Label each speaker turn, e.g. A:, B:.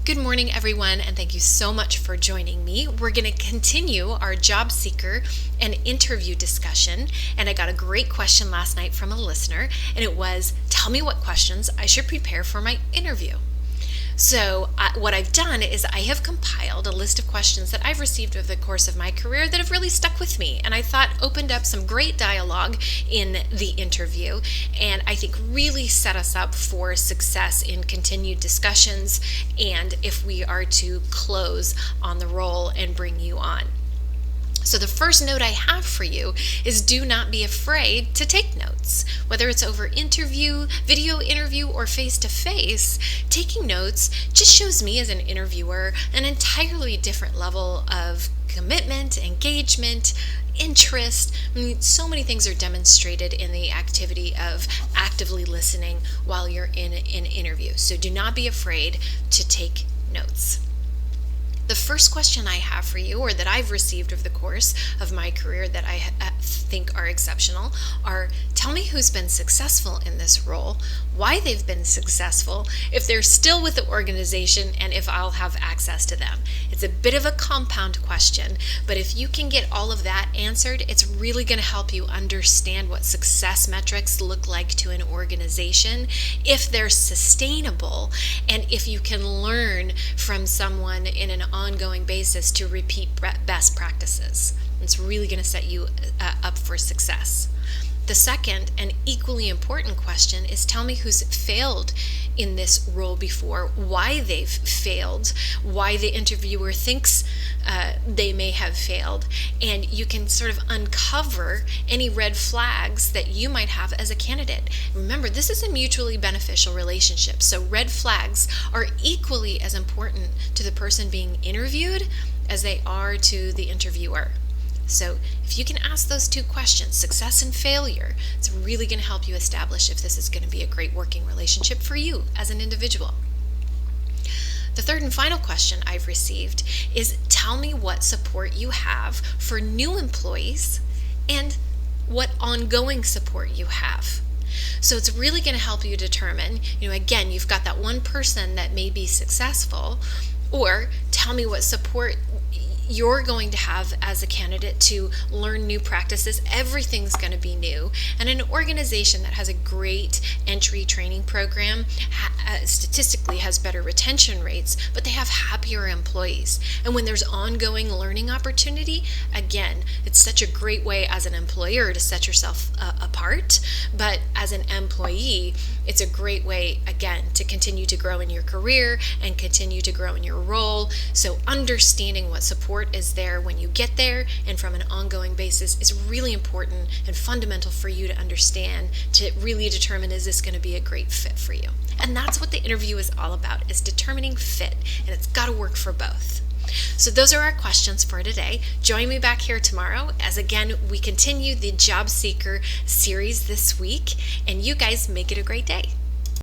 A: Good morning, everyone, and thank you so much for joining me. We're going to continue our job seeker and interview discussion, and I got a great question last night from a listener, and it was, tell me what questions I should prepare for my interview. So what I've done is I have compiled a list of questions that I've received over the course of my career that have really stuck with me, and I thought opened up some great dialogue in the interview, and I think really set us up for success in continued discussions and if we are to close on the role and bring you on. So the first note I have for you is do not be afraid to take notes. Whether it's over interview, video interview, or face-to-face, taking notes just shows me as an interviewer an entirely different level of commitment, engagement, interest. I mean, so many things are demonstrated in the activity of actively listening while you're in an interview. So do not be afraid to take notes. The first question I have for you, or that I've received over the course of my career that I think are exceptional, are tell me who's been successful in this role, why they've been successful, if they're still with the organization, and if I'll have access to them. It's a bit of a compound question, but if you can get all of that answered, it's really going to help you understand what success metrics look like to an organization, if they're sustainable, and if you can learn from someone in an ongoing basis to repeat best practices. It's really going to set you up for success. The second and equally important question is tell me who's failed in this role before, why they've failed, why the interviewer thinks they may have failed, and you can sort of uncover any red flags that you might have as a candidate. Remember, this is a mutually beneficial relationship, so red flags are equally as important to the person being interviewed as they are to the interviewer. So if you can ask those two questions, success and failure, it's really going to help you establish if this is going to be a great working relationship for you as an individual. The third and final question I've received is tell me what support you have for new employees and what ongoing support you have. So it's really going to help you determine, again, you've got that one person that may be successful, or tell me what support you're going to have as a candidate to learn new practices. Everything's going to be new. And an organization that has a great entry training program statistically has better retention rates, but they have happier employees. And when there's ongoing learning opportunity, again, it's such a great way as an employer to set yourself apart. But as an employee, it's a great way, again, to continue to grow in your career and continue to grow in your role. So understanding what support is there when you get there and from an ongoing basis is really important and fundamental for you to understand, to really determine, is this going to be a great fit for you? And that's what the interview is all about, is determining fit, and it's got to work for both. So those are our questions for today. Join me back here tomorrow as, again, we continue the Job Seeker series this week, and you guys make it a great day.